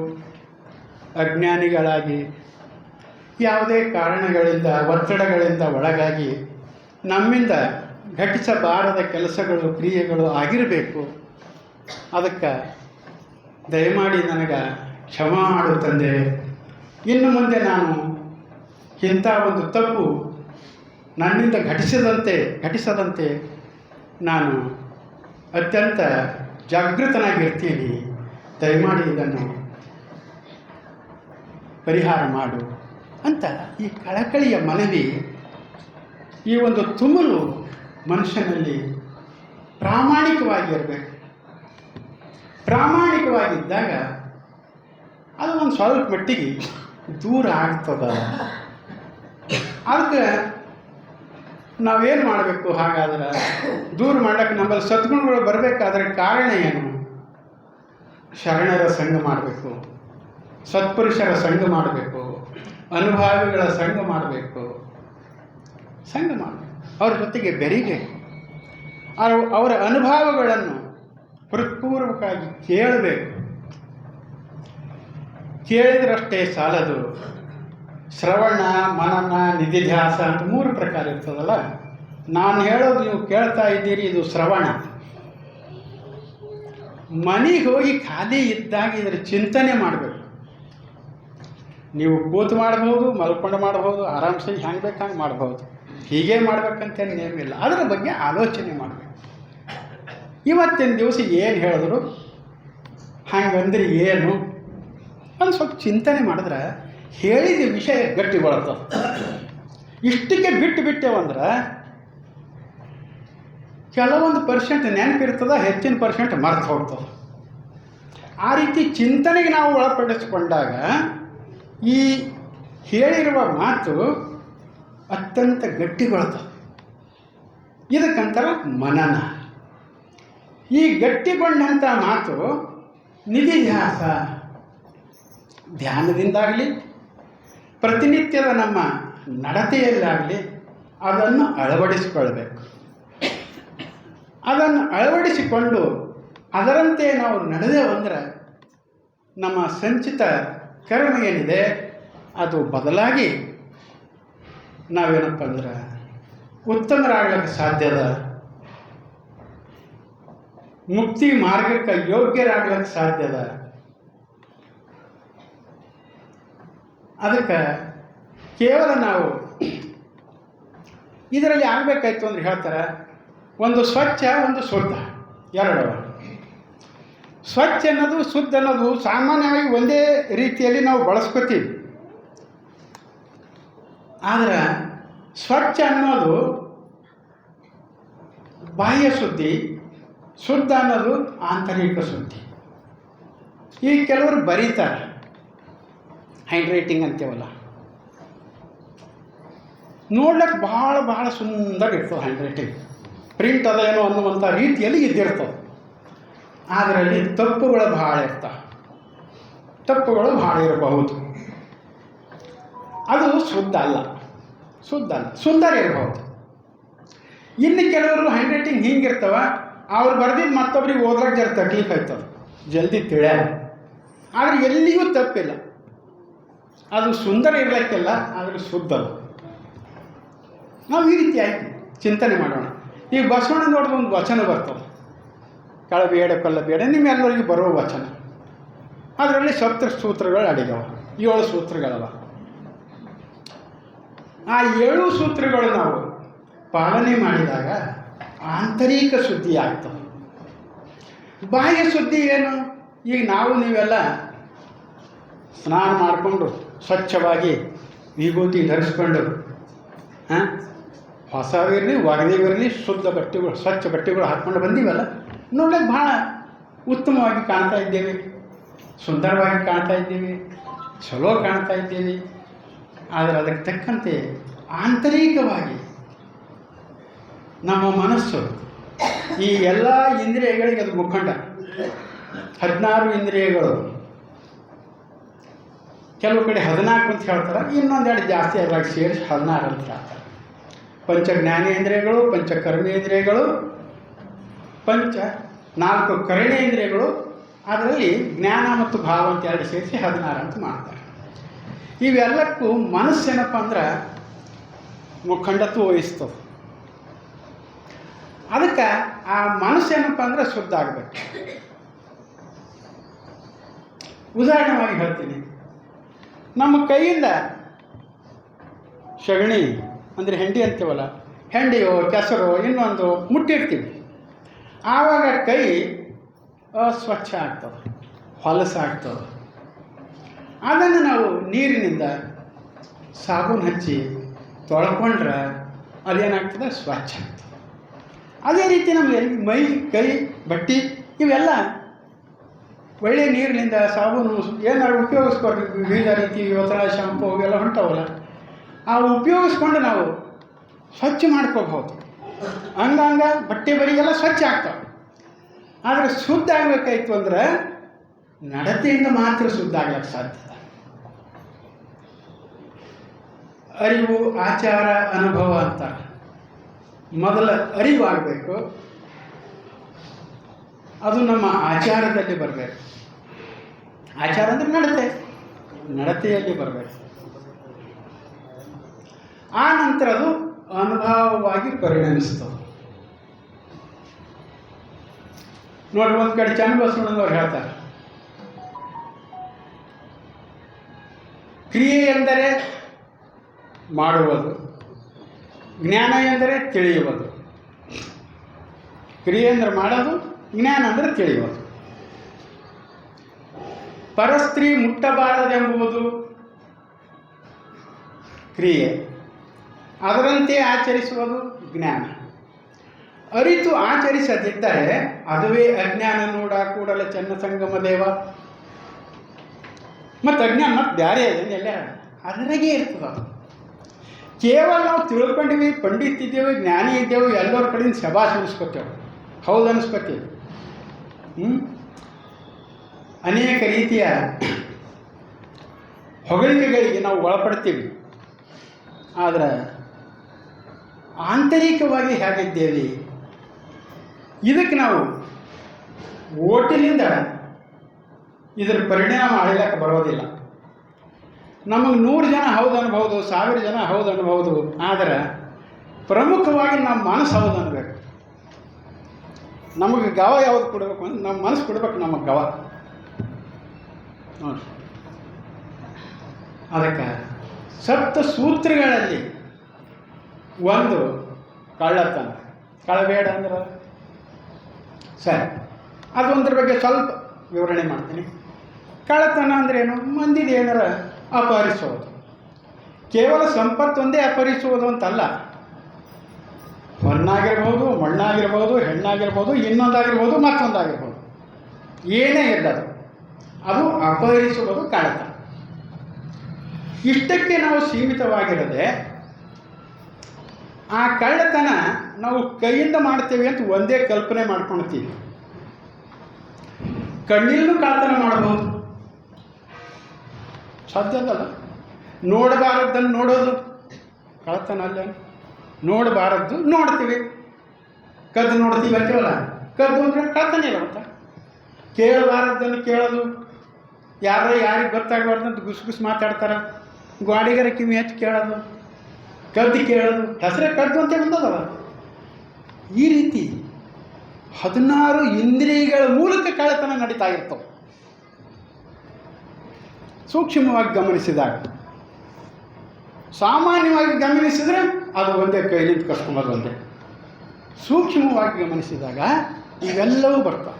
ಅಜ್ಞಾನಿಗಳಾಗಿ ಯಾವುದೇ ಕಾರಣಗಳಿಂದ ಒತ್ತಡಗಳಿಂದ ಒಳಗಾಗಿ ನಮ್ಮಿಂದ ಘಟಿಸಬಾರದ ಕೆಲಸಗಳು ಕ್ರಿಯೆಗಳು ಆಗಿರಬೇಕು. ಅದಕ್ಕೆ ದಯಮಾಡಿ ನನಗೆ ಕ್ಷಮೆ ಮಾಡು ತಂದೆ. ಇನ್ನು ಮುಂದೆ ನಾನು ಇಂಥ ಒಂದು ತಪ್ಪು ನನ್ನಿಂದ ಘಟಿಸದಂತೆ ನಾನು ಅತ್ಯಂತ ಜಾಗೃತನಾಗಿರ್ತೀನಿ. ದಯಮಾಡಿ ಇದನ್ನು ಪರಿಹಾರ ಮಾಡು ಅಂತ ಈ ಕಳಕಳಿಯ ಮನವಿ, ಈ ಒಂದು ತುಮುಲು ಮನುಷ್ಯನಲ್ಲಿ ಪ್ರಾಮಾಣಿಕವಾಗಿರಬೇಕು. ಪ್ರಾಮಾಣಿಕವಾಗಿದ್ದಾಗ ಅದು ಒಂದು ಸ್ವಲ್ಪ ಮಟ್ಟಿಗೆ ದೂರ ಆಗ್ತದ. ಅದಕ್ಕೆ ನಾವೇನು ಮಾಡಬೇಕು? ಹಾಗಾದ್ರೆ ದೂರ ಮಾಡೋಕ್ಕೆ ನಮ್ಮಲ್ಲಿ ಸದ್ಗುಣಗಳು ಬರಬೇಕಾದ್ರೆ ಕಾರಣ ಏನು? ಶರಣರ ಸಂಘ ಮಾಡಬೇಕು, ಸತ್ಪುರುಷರ ಸಂಘ ಮಾಡಬೇಕು, ಅನುಭಾವಿಗಳ ಸಂಘ ಮಾಡಬೇಕು, ಅವ್ರ ಜೊತೆಗೆ ಬೆರೀಬೇಕು. ಅವರ ಅನುಭವಗಳನ್ನು ಹೃತ್ಪೂರ್ವಕವಾಗಿ ಕೇಳಬೇಕು. ಕೇಳಿದ್ರಷ್ಟೇ ಸಾಲದು. ಶ್ರವಣ, ಮನನ, ನಿಧಿಧ್ಯಾಸ ಅಂತ 3 ಪ್ರಕಾರ ಇರ್ತದಲ್ಲ. ನಾನು ಹೇಳೋದು ನೀವು ಕೇಳ್ತಾ ಇದ್ದೀರಿ, ಇದು ಶ್ರವಣ. ಮನೆಗೆ ಹೋಗಿ ಖಾಲಿ ಇದ್ದಾಗ ಇದರ ಚಿಂತನೆ ಮಾಡಬೇಕು. ನೀವು ಕೂತು ಮಾಡ್ಬೋದು, ಮಲ್ಕೊಂಡು ಮಾಡ್ಬೋದು, ಆರಾಮ್ಸೆ ಹೆಂಗೆ ಬೇಕು ಹಂಗೆ ಮಾಡ್ಬೋದು. ಹೀಗೆ ಮಾಡ್ಬೇಕಂತೇನು ನೇಮಿಲ್ಲ. ಅದರ ಬಗ್ಗೆ ಆಲೋಚನೆ ಮಾಡಬೇಕು. ಇವತ್ತಿನ ದಿವಸ ಏನು ಹೇಳಿದ್ರು, ಹಂಗಂದ್ರೆ ಏನು ಅದು ಸ್ವಲ್ಪ ಚಿಂತನೆ ಮಾಡಿದ್ರೆ ಹೇಳಿದ ವಿಷಯ ಗಟ್ಟಿಗೊಳ್ತದೆ. ಇಷ್ಟಕ್ಕೆ ಬಿಟ್ಟೇವಂದ್ರೆ ಕೆಲವೊಂದು % ನೆನಪಿರ್ತದೆ, ಹೆಚ್ಚಿನ % ಮರೆತು ಹೋಗ್ತದೆ. ಆ ರೀತಿ ಚಿಂತನೆಗೆ ನಾವು ಒಳಪಡಿಸಿಕೊಂಡಾಗ ಈ ಹೇಳಿರುವ ಮಾತು ಅತ್ಯಂತ ಗಟ್ಟಿಗೊಳ್ತದೆ. ಇದಕ್ಕಂತರ ಮನನ. ಈ ಗಟ್ಟಿಗೊಂಡಂಥ ಮಾತು ನಿಧಿಧ್ಯಾಸ, ಧ್ಯಾನದಿಂದಾಗಲಿ ಪ್ರತಿನಿತ್ಯದ ನಮ್ಮ ನಡತೆಯಲ್ಲಾಗಲಿ ಅದನ್ನು ಅಳವಡಿಸಿಕೊಳ್ಬೇಕು. ಅದನ್ನು ಅಳವಡಿಸಿಕೊಂಡು ಅದರಂತೆ ನಾವು ನಡೆದೇವಂದ್ರೆ ನಮ್ಮ ಸಂಚಿತ ಕರ್ಮ ಏನಿದೆ ಅದು ಬದಲಾಗಿ ನಾವೇನಪ್ಪ ಅಂದ್ರೆ ಉತ್ತಮರಾಗಲಿಕ್ಕೆ ಸಾಧ್ಯದ, ಮುಕ್ತಿ ಮಾರ್ಗಕ್ಕೆ ಯೋಗ್ಯರಾಗಲಿಕ್ಕೆ ಸಾಧ್ಯದ. ಅದಕ್ಕೆ ಕೇವಲ ನಾವು ಇದರಲ್ಲಿ ಆಗಬೇಕಾಯ್ತು ಅಂದ್ರೆ ಹೇಳ್ತಾರೆ, ಒಂದು ಸ್ವಚ್ಛ, ಒಂದು ಶುದ್ಧ, 2. ಸ್ವಚ್ಛ ಅನ್ನೋದು ಶುದ್ಧ ಅನ್ನೋದು ಸಾಮಾನ್ಯವಾಗಿ ಒಂದೇ ರೀತಿಯಲ್ಲಿ ನಾವು ಬಳಸ್ಕೊತೀವಿ. ಆದರೆ ಸ್ವಚ್ಛ ಅನ್ನೋದು ಬಾಹ್ಯ ಶುದ್ಧಿ, ಶುದ್ಧ ಅನ್ನೋದು ಆಂತರಿಕ ಶುದ್ಧಿ. ಈಗ ಕೆಲವರು ಬರೀತಾರೆ, ಹ್ಯಾಂಡ್ ರೈಟಿಂಗ್ ಅಂತೀವಲ್ಲ, ನೋಡ್ಲಿಕ್ಕೆ ಭಾಳ ಸುಂದರ ಇರ್ತದೆ. ಹ್ಯಾಂಡ್ ರೈಟಿಂಗ್ ಪ್ರಿಂಟ್ ಅದೇನೋ ಅನ್ನುವಂಥ ರೀತಿಯಲ್ಲಿ ಇದ್ದಿರ್ತದೆ. ಅದರಲ್ಲಿ ತಪ್ಪುಗಳು ಭಾಳ ಇರ್ತವೆ, ತಪ್ಪುಗಳು ಭಾಳ ಇರಬಹುದು. ಅದು ಶುದ್ಧ ಅಲ್ಲ, ಸುಂದರ ಇರಬಹುದು. ಇನ್ನು ಕೆಲವರು ಹ್ಯಾಂಡ್ ರೈಟಿಂಗ್ ಹಿಂಗಿರ್ತವೆ, ಅವ್ರು ಬರ್ದಿದ್ದು ಮತ್ತೊಬ್ರಿಗೆ ಓದ್ಲಿಕ್ಕೆ ಜರ ತಕ್ಲೀಫ್ ಆಯ್ತದೆ, ಜಲ್ದಿ ತಿಳಿಯಲ್ಲ. ಆದರೆ ಎಲ್ಲಿಯೂ ತಪ್ಪಿಲ್ಲ, ಅದು ಸುಂದರ ಇರಲಿಕ್ಕಿಲ್ಲ, ಆದರೆ ಶುದ್ಧ. ನಾವು ಈ ರೀತಿ ಆಯ್ತು ಚಿಂತನೆ ಮಾಡೋಣ. ಈಗ ಬಸವಣ್ಣ ನೋಡಿದ್ರೆ ಒಂದು ವಚನ ಬರ್ತದೆ, ಕಳಬೇಡ ಕೊಲ್ಲಬೇಡ, ನಿಮ್ಮೆಲ್ಲರಿಗೂ ಬರುವ ವಚನ. ಅದರಲ್ಲಿ ಸಪ್ತ ಸೂತ್ರಗಳು ಅಡಿಗವ, 7 ಸೂತ್ರಗಳವ. ಆ 7 ಸೂತ್ರಗಳು ನಾವು ಪಾಲನೆ ಮಾಡಿದಾಗ ಆಂತರಿಕ ಶುದ್ಧಿ ಆಗ್ತದೆ. ಬಾಹ್ಯ ಶುದ್ಧಿ ಏನು? ಈಗ ನೀವೆಲ್ಲ ಸ್ನಾನ ಮಾಡಿಕೊಂಡು ಸ್ವಚ್ಛವಾಗಿ ವಿಭೂತಿ ಧರಿಸ್ಕೊಂಡು ಹೊಸವಿರಲಿ ಒಗದೇವಿರಲಿ ಶುದ್ಧ ಬಟ್ಟೆಗಳು, ಸ್ವಚ್ಛ ಬಟ್ಟೆಗಳು ಹಾಕ್ಕೊಂಡು ಬಂದೀವಲ್ಲ, ನೋಡ್ಲಿಕ್ಕೆ ಭಾಳ ಉತ್ತಮವಾಗಿ ಕಾಣ್ತಾ ಇದ್ದೇವೆ, ಸುಂದರವಾಗಿ ಕಾಣ್ತಾ ಇದ್ದೀವಿ, ಚಲೋ ಕಾಣ್ತಾ ಇದ್ದೀವಿ. ಆದರೆ ಅದಕ್ಕೆ ತಕ್ಕಂತೆ ಆಂತರಿಕವಾಗಿ ನಮ್ಮ ಮನಸ್ಸು ಈ ಎಲ್ಲ ಇಂದ್ರಿಯಗಳಿಗೆ ಅದು ಮುಖಂಡ. 16 ಇಂದ್ರಿಯಗಳು, ಕೆಲವು ಕಡೆ 14 ಅಂತ ಹೇಳ್ತಾರೆ, ಇನ್ನೊಂದೆರಡು ಜಾಸ್ತಿ ಅದ್ರಾಗ ಸೇರಿಸಿ 16 ಅಂತ ಹೇಳ್ತಾರೆ. ಪಂಚ ಜ್ಞಾನೇಂದ್ರಿಯಗಳು, ಪಂಚ ಕರ್ಮೇಂದ್ರಿಯಗಳು, 4 ಕರ್ಣೇಂದ್ರಿಯಗಳು, ಅದರಲ್ಲಿ ಜ್ಞಾನ ಮತ್ತು ಭಾವ ಅಂತ ಎರಡು ಸೇರಿಸಿ 16 ಅಂತ ಮಾಡ್ತಾರೆ. ಇವೆಲ್ಲಕ್ಕೂ ಮನಸ್ಸೇನಪ್ಪ ಅಂದ್ರೆ ಮುಖಂಡತ್ವ ವಹಿಸ್ತದೆ. ಅದಕ್ಕೆ ಆ ಮನಸ್ಸೇನಪ್ಪ ಅಂದ್ರೆ ಶುದ್ಧ ಆಗಬೇಕು. ಉದಾಹರಣೆವಾಗಿ ಹೇಳ್ತೀನಿ, ನಮ್ಮ ಕೈಯಿಂದ ಸಗಣಿ ಅಂದರೆ ಹೆಂಡಿ ಅಂತೀವಲ್ಲ, ಹೆಂಡಿಯೋ ಕೆಸರೋ ಇನ್ನೊಂದು ಮುಟ್ಟಿರ್ತೀವಿ, ಆವಾಗ ಕೈ ಸ್ವಚ್ಛ ಆಗ್ತದೆ, ಹೊಲಸಾಗ್ತದೆ. ಅದನ್ನು ನಾವು ನೀರಿನಿಂದ ಸಾಬೂನು ಹಚ್ಚಿ ತೊಳ್ಕೊಂಡ್ರೆ ಅದೇನಾಗ್ತದೆ, ಸ್ವಚ್ಛ ಆಗ್ತದೆ. ಅದೇ ರೀತಿ ನಮಗೆ ಮೈ, ಕೈ, ಬಟ್ಟೆ ಇವೆಲ್ಲ ಒಳ್ಳೆಯ ನೀರಿನಿಂದ ಸಾಬೂನು ಏನಾದ್ರು ಉಪಯೋಗಿಸ್ಕೊಡ್ರಿ. ವಿವಿಧ ರೀತಿ ಒತ್ತಡ, ಶಾಂಪು ಇವೆಲ್ಲ ಹೊಂಟವಲ್ಲ, ಆ ಉಪಯೋಗಿಸ್ಕೊಂಡು ನಾವು ಸ್ವಚ್ಛ ಮಾಡ್ಕೋಬಹುದು. ಹಂಗಂಗ ಬಟ್ಟೆ ಬರಿಗೆಲ್ಲ ಸ್ವಚ್ಛ ಆಗ್ತಾವೆ. ಆದರೆ ಶುದ್ಧ ಆಗಬೇಕಾಯ್ತು ಅಂದ್ರೆ ನಡತೆಯಿಂದ ಮಾತ್ರ ಶುದ್ಧ ಆಗ್ಲಿಕ್ಕೆ ಸಾಧ್ಯ. ಅರಿವು, ಆಚಾರ, ಅನುಭವ ಅಂತ ಮೊದಲ ಅರಿವು ಆಗಬೇಕು. ಅದು ನಮ್ಮ ಆಚಾರದಲ್ಲಿ ಬರಬೇಕು. ಆಚಾರ ಅಂದರೆ ನಡತೆಯಲ್ಲಿ ಬರಬೇಕು. ಆ ನಂತರ ಅದು ಅನುಭವವಾಗಿ ಪರಿಣಮಿಸ್ತದೆ. ನೋಡಿ, ಒಂದು ಕಡೆ ಚನ್ನಬಸವಣ್ಣನವರು ಹೇಳ್ತಾರೆ, ಕ್ರಿಯೆ ಎಂದರೆ ಮಾಡುವುದು, ಜ್ಞಾನ ಎಂದರೆ ತಿಳಿಯುವುದು. ಕ್ರಿಯೆ ಅಂದರೆ ಮಾಡೋದು, ಜ್ಞಾನ ಅಂದರೆ ತಿಳಿಯುವುದು. ಪರಸ್ತ್ರೀ ಮುಟ್ಟಬಾರದೆಂಬುದು ಕ್ರಿಯೆ, ಅದರಂತೆ ಆಚರಿಸುವುದು ಜ್ಞಾನ. ಅರಿತು ಆಚರಿಸದಿದ್ದರೆ ಅದುವೇ ಅಜ್ಞಾನ. ನೋಡ ಕೂಡಲೇ ಚೆನ್ನ ಸಂಗಮ ದೇವ. ಮತ್ತು ಅಜ್ಞಾನ ಮತ್ತು ಬ್ಯಾರೆ ಅದನ್ನೆಲ್ಲ ಅದರಾಗೆ ಇರ್ತದೆ. ಅದು ಕೇವಲ ನಾವು ತಿಳ್ಕೊಂಡಿವಿ, ಪಂಡಿತ್ ಇದ್ದೇವೆ, ಜ್ಞಾನಿ ಇದ್ದೇವೆ, ಎಲ್ಲರ ಕಡೆಯಿಂದ ಶಬಾಷ್ ಅನಿಸ್ಕೊತೇವೆ, ಹೌದು ಅನಿಸ್ಕೊತೀವಿ. ಅನೇಕ ರೀತಿಯ ಹೊಗಳಿಕೆಗಳಿಗೆ ನಾವು ಒಳಪಡ್ತೀವಿ. ಆದರೆ ಆಂತರಿಕವಾಗಿ ಹೇಗಿದ್ದೇವೆ, ಇದಕ್ಕೆ ನಾವು ಓಟಿನಿಂದ ಇದರ ಪರಿಣಾಮ ಅಳಿಲಕ್ಕೆ ಬರೋದಿಲ್ಲ. ನಮಗೆ 100 ಜನ ಹೌದು ಅನ್ಬೋದು, 1000 ಜನ ಹೌದು ಅನ್ಬೋದು, ಆದರೆ ಪ್ರಮುಖವಾಗಿ ನಮ್ಮ ಮನಸ್ಸು ಹೌದು ಅನ್ಬೇಕು. ನಮಗೆ ಗವ ಯಾವುದು ಕೊಡಬೇಕು ಅಂದ್ರೆ ನಮ್ಮ ಮನಸ್ಸು ಕೊಡ್ಬೇಕು, ನಮಗೆ ಗವ ನೋಡಿ. ಅದಕ್ಕೆ ಸಪ್ತ ಸೂತ್ರಗಳಲ್ಲಿ ಒಂದು ಕಳ್ಳತನ. ಕಳ್ಳಬೇಡ ಅಂದ್ರೆ ಸರಿ, ಅದೊಂದ್ರ ಬಗ್ಗೆ ಸ್ವಲ್ಪ ವಿವರಣೆ ಮಾಡ್ತೀನಿ. ಕಳ್ಳತನ ಅಂದ್ರೇನು? ಮಂದಿದ ಏನಾರ ಅಪಹರಿಸೋದು. ಕೇವಲ ಸಂಪತ್ತೊಂದೇ ಅಪಹರಿಸುವುದು ಅಂತಲ್ಲ, ಹೊನ್ನಾಗಿರ್ಬೋದು, ಮಣ್ಣಾಗಿರ್ಬೋದು, ಹೆಣ್ಣಾಗಿರ್ಬೋದು, ಇನ್ನೊಂದಾಗಿರ್ಬೋದು, ಮತ್ತೊಂದಾಗಿರ್ಬೋದು, ಏನೇ ಇರದು ಅದು ಅಪಹರಿಸುವುದು ಕಳ್ಳತನ. ಇಷ್ಟಕ್ಕೆ ನಾವು ಸೀಮಿತವಾಗಿರದೆ ಆ ಕಳ್ಳತನ ನಾವು ಕೈಯಿಂದ ಮಾಡ್ತೇವೆ ಅಂತ ಒಂದೇ ಕಲ್ಪನೆ ಮಾಡ್ಕೊಳ್ತೀವಿ. ಕಣ್ಣಿಲ್ಲೂ ಕಳ್ಳತನ ಮಾಡಬಹುದು, ಸಾಧ್ಯ ಅಲ್ಲ. ನೋಡಬಾರದ್ದನ್ನು ನೋಡೋದು ಕಳ್ಳತನ ಅಲ್ಲ. ನೋಡಬಾರದ್ದು ನೋಡ್ತೀವಿ, ಕದ್ದು ನೋಡ್ತೀವಿ ಅಂತೀವಲ್ಲ, ಕದ್ದು ಅಂದರೆ ಕಳ್ಳತನ ಇಲ್ಲ ಅಂತ. ಕೇಳಬಾರದ್ದನ್ನು ಕೇಳೋದು, ಯಾರಿಗೆ ಗೊತ್ತಾಗಬಾರ್ದಂತ ಗುಸು ಮಾತಾಡ್ತಾರೆ, ಗಾಡಿಗರ ಕಿವಿ ಹಚ್ಚಿ ಕೇಳೋದು, ಕದ್ದು ಕೇಳೋದು, ಹೆಸರೇ ಕದ್ದು ಅಂತ ಬಂದದವ. ಈ ರೀತಿ 16 ಇಂದ್ರಿಯಗಳ ಮೂಲಕ ಕಳ್ಳತನ ನಡೀತಾ ಇರ್ತವೆ. ಸೂಕ್ಷ್ಮವಾಗಿ ಗಮನಿಸಿದಾಗ, ಸಾಮಾನ್ಯವಾಗಿ ಗಮನಿಸಿದರೆ ಅದು ಒಂದೇ ಕೈಲಿಂದ ಕಸ್ಕೊಂಬೋದು ಒಂದೇ. ಸೂಕ್ಷ್ಮವಾಗಿ ಗಮನಿಸಿದಾಗ ಇವೆಲ್ಲವೂ ಬರ್ತವೆ.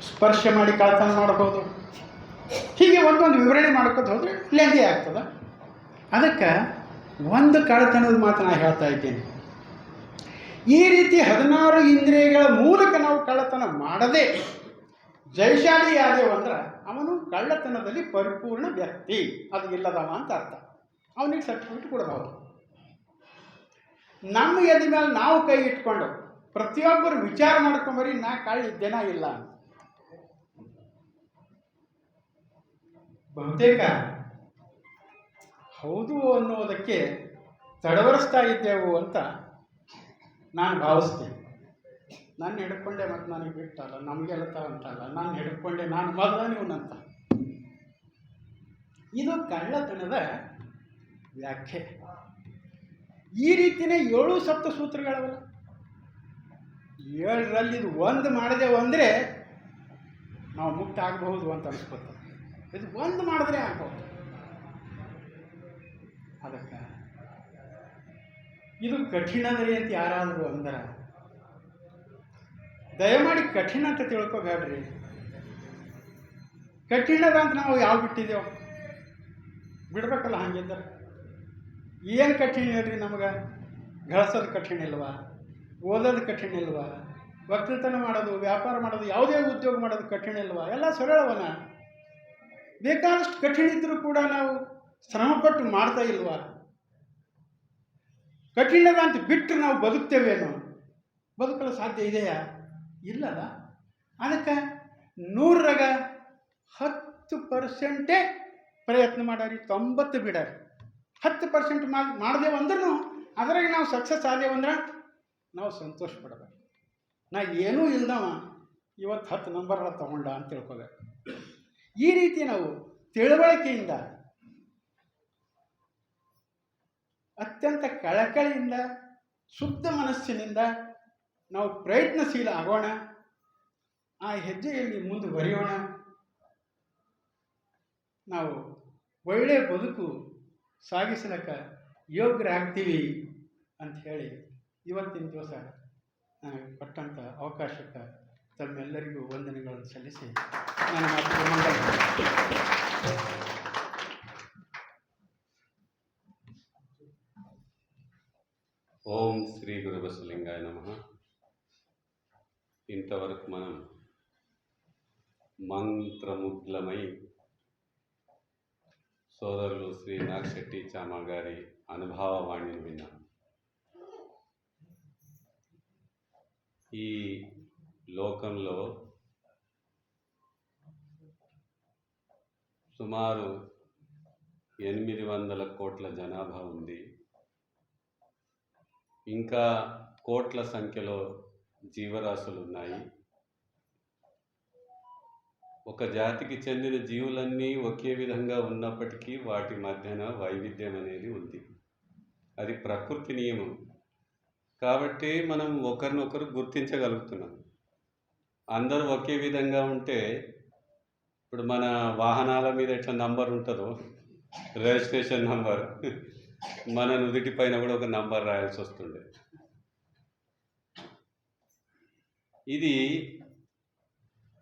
ಸ್ಪರ್ಶ ಮಾಡಿ ಕಳ್ಳತನ ಮಾಡಬಹುದು. ಹೀಗೆ ಒಂದೊಂದು ವಿವರಣೆ ಮಾಡ್ಕೊತ ಹೋದರೆ ಲೆಂದಿ ಆಗ್ತದೆ. ಅದಕ್ಕೆ ಒಂದು ಕಳ್ಳತನದ ಮಾತು ನಾನು ಹೇಳ್ತಾ ಇದ್ದೇನೆ. ಈ ರೀತಿ 16 ಇಂದ್ರಿಯಗಳ ಮೂಲಕ ನಾವು ಕಳ್ಳತನ ಮಾಡದೆ ಜಯಶಾಲಿ ಯಾದೇವು ಅಂದ್ರೆ ಅವನು ಕಳ್ಳತನದಲ್ಲಿ ಪರಿಪೂರ್ಣ ವ್ಯಕ್ತಿ, ಅದು ಇಲ್ಲದವ ಅಂತ ಅರ್ಥ. ಅವನಿಗೆ ಸರ್ಟಿಫಿಕೇಟ್ ಕೊಡಬಹುದು. ನಮ್ಮ ಎದೆ ಮೇಲೆ ನಾವು ಕೈ ಇಟ್ಕೊಂಡು ಪ್ರತಿಯೊಬ್ಬರು ವಿಚಾರ ಮಾಡ್ಕೊಂಬರಿ, ನಾ ಕಳ್ಳಿದ್ದೇನಾ ಇಲ್ಲ. ಬಹುತೇಕ ಹೌದು ಅನ್ನೋದಕ್ಕೆ ತಡವರಿಸ್ತಾ ಇದ್ದೆವು ಅಂತ ನಾನು ಭಾವಿಸ್ತೀನಿ. ನಾನು ಹಿಡ್ಕೊಂಡೆ ಮತ್ತು ನನಗೆ ಬಿಟ್ಟಲ್ಲ, ನಮಗೆಲ್ಲ ಅಂತಲ್ಲ, ನಾನು ಹಿಡ್ಕೊಂಡೆ, ನಾನು ಮೊದಲ ನೀವನಂತ. ಇದು ಕಳ್ಳತನದ ವ್ಯಾಖ್ಯೆ. ಈ ರೀತಿಯೇ 7 ಸಪ್ತ ಸೂತ್ರಗಳವಲ್ಲ. 7ರಲ್ಲಿ ಇದು ಒಂದು ಮಾಡಿದೆವು ಅಂದರೆ ನಾವು ಮುಕ್ತ ಆಗಬಹುದು ಅಂತ ಅನಿಸ್ಕೊತಾರೆ. ಇದು ಒಂದು ಮಾಡಿದ್ರೆ ಆಗ್ಬೋದು. ಅದಕ್ಕೆ ಇದು ಕಠಿಣದ್ರಿ ಅಂತ ಯಾರಾದರೂ ಅಂದ್ರೆ ದಯಮಾಡಿ ಕಠಿಣ ಅಂತ ತಿಳ್ಕೊಬೇಡ್ರಿ. ಕಠಿಣದ ಅಂತ ನಾವು ಯಾವ ಬಿಟ್ಟಿದ್ದೇವೆ? ಬಿಡ್ಬೇಕಲ್ಲ. ಹಂಗಿದ್ದರೆ ಏನು ಕಠಿಣ ಹೇಳ್ರಿ? ನಮಗೆ ಗಳಿಸೋದು ಕಠಿಣ ಇಲ್ವಾ? ಓದೋದು ಕಠಿಣ ಇಲ್ವಾ? ವಕ್ತೃತನ ಮಾಡೋದು, ವ್ಯಾಪಾರ ಮಾಡೋದು, ಯಾವುದೇ ಉದ್ಯೋಗ ಮಾಡೋದು ಕಠಿಣ ಇಲ್ವಾ? ಎಲ್ಲ ಸರಳವನ. ಬೇಕಾದಷ್ಟು ಕಠಿಣ ಇದ್ದರೂ ಕೂಡ ನಾವು ಶ್ರಮಪಟ್ಟು ಮಾಡ್ತಾ ಇಲ್ವಾ? ಕಠಿಣದ ಅಂತ ಬಿಟ್ಟು ನಾವು ಬದುಕ್ತೇವೇನೋ? ಬದುಕಲು ಸಾಧ್ಯ ಇದೆಯಾ? ಇಲ್ಲಲ್ಲ. ಅದಕ್ಕೆ 100ರಾಗ 10% ಪ್ರಯತ್ನ ಮಾಡಾರಿ, 90 ಬಿಡಾರಿ. 10% ಮಾಡಿದೆವು ಅಂದ್ರೂ ಅದ್ರಾಗ ನಾವು ಸಕ್ಸಸ್ ಆದೇವಂದ್ರೆ ನಾವು ಸಂತೋಷ ಪಡಬೇಕು. ನಾ ಏನೂ ಇಲ್ದವ ಇವತ್ತು 10 ನಂಬರ್ ತಗೊಂಡ ಅಂತ ತಿಳ್ಕೊಬೇಕು. ಈ ರೀತಿ ನಾವು ತಿಳುವಳಿಕೆಯಿಂದ, ಅತ್ಯಂತ ಕಳಕಳಿಯಿಂದ, ಶುದ್ಧ ಮನಸ್ಸಿನಿಂದ ನಾವು ಪ್ರಯತ್ನಶೀಲ ಆಗೋಣ. ಆ ಹೆಜ್ಜೆಯಲ್ಲಿ ಮುಂದುವರಿಯೋಣ. ನಾವು ಒಳ್ಳೆಯ ಬದುಕು ಸಾಗಿಸಲಿಕ್ಕೆ ಯೋಗ್ಯರಾಗ್ತೀವಿ ಅಂತ ಹೇಳಿ ಇವತ್ತಿನ ದಿವಸ ನನಗೆ ಕೊಟ್ಟಂಥ ಅವಕಾಶಕ್ಕೆ ತಮ್ಮೆಲ್ಲರಿಗೂ ವಂದನೆಗಳನ್ನು ಸಲ್ಲಿಸಿ ನನ್ನ ಮಾತು. ఓం శ్రీ గురు బసలింగాయ నమః. ఇంతవరకు మనం మంత్రముగ్ధమై సోదరులు శ్రీ నాగశెట్టి చామ గారి అనుభవవాణిని విన్నాం. ఈ లోకంలో సుమారు 800 కోట్ల జనాభా ఉంది. ఇంకా కోట్ల సంఖ్యలో జీవరాశులు ఉన్నాయి. ఒక జాతికి చెందిన జీవులన్నీ ఒకే విధంగా ఉన్నప్పటికీ వాటి మధ్యన వైవిధ్యం అనేది ఉంది. అది ప్రకృతి నియమం. కాబట్టి మనం ఒకరినొకరు గుర్తించగలుగుతున్నాం. అందరూ ఒకే విధంగా ఉంటే, ఇప్పుడు మన వాహనాల మీద ఎట్లా నంబర్ ఉంటుందో, రిజిస్ట్రేషన్ నంబర్, మన నుదుటి పైన కూడా ఒక నంబర్ రాయాల్సి వస్తుండే. ఇది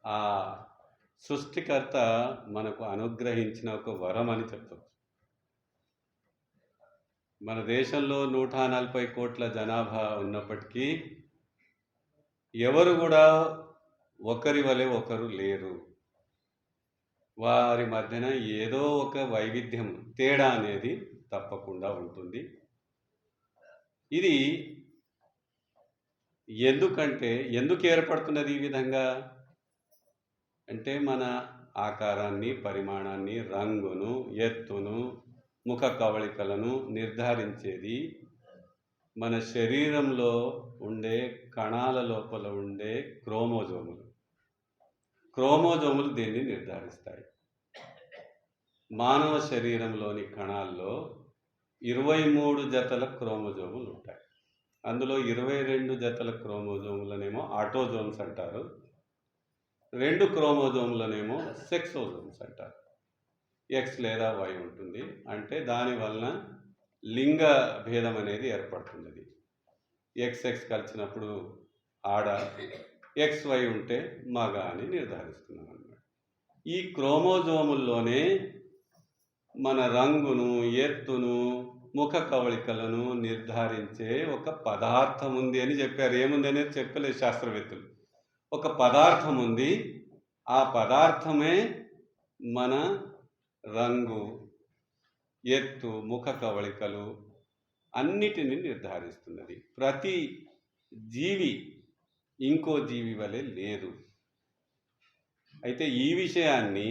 ఆ సృష్టికర్త మనకు అనుగ్రహించిన ఒక వరం అని చెప్పచ్చు. మన దేశంలో 140 కోట్ల జనాభా ఉన్నప్పటికీ ఎవరు కూడా ఒకరి వలె ఒకరు లేరు. వారి మధ్యన ఏదో ఒక వైవిధ్యం, తేడా అనేది తప్పకుండా ఉంటుంది. ఇది ఎందుకు ఏర్పడుతున్నది ఈ విధంగా అంటే, మన ఆకారాన్ని, పరిమాణాన్ని, రంగును, ఎత్తును, ముఖ కవళికలను నిర్ధారించేది మన శరీరంలో ఉండే కణాల లోపల ఉండే క్రోమోజోములు. క్రోమోజోములు దీన్ని నిర్ధారిస్తాయి. మానవ శరీరంలోని కణాల్లో 23 జతల క్రోమోజోములు ఉంటాయి. అందులో 22 జతల క్రోమోజోములనేమో ఆటోజోమ్స్ అంటారు. 2 క్రోమోజోములనేమో సెక్సోజోమ్స్ అంటారు. ఎక్స్ లేదా వై ఉంటుంది. అంటే దానివలన లింగ భేదం అనేది ఏర్పడుతున్నది. ఎక్స్ కలిసినప్పుడు ఆడ, ఎక్స్ వై ఉంటే మగ అని నిర్ధారిస్తున్నాం అన్నమాట. ఈ క్రోమోజోముల్లోనే మన రంగును, ఎత్తును, ముఖ కవళికలను నిర్ధారించే ఒక పదార్థం ఉంది అని చెప్పారు. ఏముంది అనేది చెప్పలేదు శాస్త్రవేత్తలు. ఒక పదార్థం ఉంది. ఆ పదార్థమే మన రంగు, ఎత్తు, ముఖ కవళికలు అన్నిటిని నిర్ధారిస్తున్నది. ప్రతి జీవి ఇంకో జీవి వలె లేదు. అయితే ఈ విషయాన్ని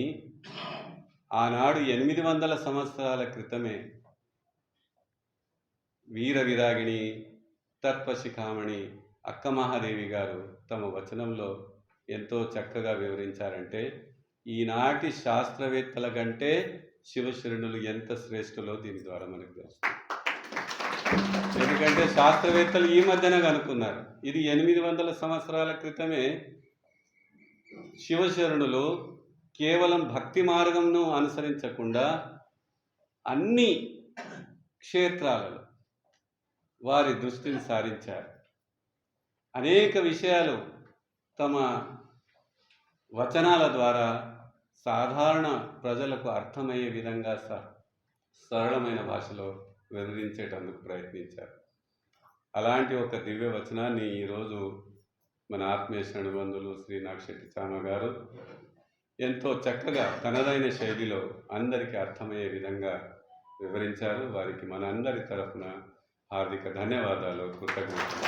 ఆనాడు 800 సంవత్సరాల క్రితమే వీర విరాగిణి తత్వశిఖామణి అక్క మహాదేవి గారు తమ వచనంలో ఎంతో చక్కగా వివరించారంటే, ఈనాటి శాస్త్రవేత్తల కంటే శివశరణులు ఎంత శ్రేష్ఠులో దీని ద్వారా మనకు తెలుస్తుంది. ఎందుకంటే శాస్త్రవేత్తలు ఈ మధ్యన కనుక్కున్నారు. ఇది 800 సంవత్సరాల క్రితమే శివశరణులు కేవలం భక్తి మార్గంను అనుసరించకుండా అన్ని క్షేత్రాలలో వారి దృష్టిని సారించారు. అనేక విషయాలు తమ వచనాల ద్వారా సాధారణ ప్రజలకు అర్థమయ్యే విధంగా సరళమైన భాషలో వివరించేటందుకు ప్రయత్నించారు. అలాంటి ఒక దివ్య వచనాన్ని ఈరోజు మన ఆత్మీయ శరణుబంధులు శ్రీ నాగశెట్టి చామ గారు ఎంతో చక్కగా తనదైన శైలిలో అందరికీ అర్థమయ్యే విధంగా వివరించారు. వారికి మనందరి తరఫున హార్దిక ధన్యవాదాలు, కృతజ్ఞతలు.